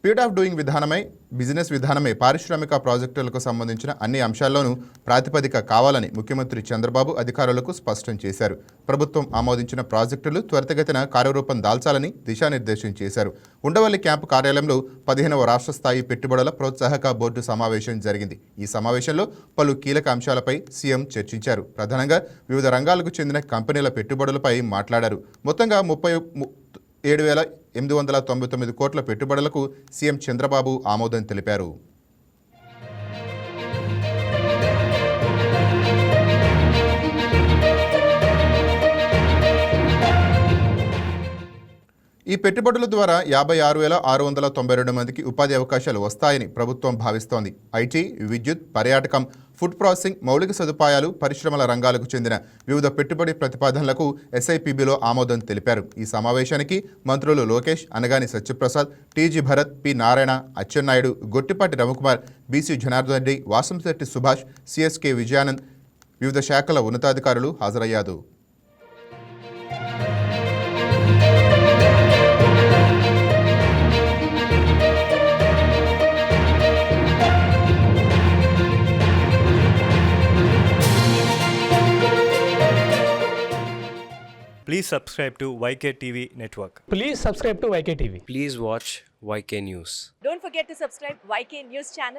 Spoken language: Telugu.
స్పీడ్ ఆఫ్ డూయింగ్ విధానమై బిజినెస్ విధానమే పారిశ్రామిక ప్రాజెక్టులకు సంబంధించిన అన్ని అంశాల్లోనూ ప్రాతిపదిక కావాలని ముఖ్యమంత్రి చంద్రబాబు అధికారులకు స్పష్టం చేశారు. ప్రభుత్వం ఆమోదించిన ప్రాజెక్టులు త్వరితగతిన కార్యరూపం దాల్చాలని దిశానిర్దేశం చేశారు. ఉండవల్లి క్యాంపు కార్యాలయంలో 15వ రాష్ట్ర స్థాయి పెట్టుబడుల ప్రోత్సాహక బోర్డు సమావేశం జరిగింది. ఈ సమావేశంలో పలు కీలక అంశాలపై సీఎం చర్చించారు. ప్రధానంగా వివిధ రంగాలకు చెందిన కంపెనీల పెట్టుబడులపై మాట్లాడారు. మొత్తంగా 37,899 కోట్ల పెట్టుబడులకు సీఎం చంద్రబాబు ఆమోదం తెలిపారు. ఈ పెట్టుబడుల ద్వారా 56,692 మందికి ఉపాధి అవకాశాలు వస్తాయని ప్రభుత్వం భావిస్తోంది. ఐటీ, విద్యుత్, పర్యాటకం, ఫుడ్ ప్రాసెసింగ్, మౌలిక సదుపాయాలు, పరిశ్రమల రంగాలకు చెందిన వివిధ పెట్టుబడి ప్రతిపాదనలకు ఎస్ఐపిబిలో ఆమోదం తెలిపారు. ఈ సమావేశానికి మంత్రులు Lokesh, Anagani Satyaprasad, TG Bharat, P Narayana, Atchannaidu, Gottipati Ravikumar, BC Janardhan Reddy, Vasamsetti Subhash, CS K Vijayanand, వివిధ శాఖల ఉన్నతాధికారులు హాజరయ్యారు. Please subscribe to YK TV Network. Please subscribe to YK TV. Please watch YK News. Don't forget to subscribe YK News channel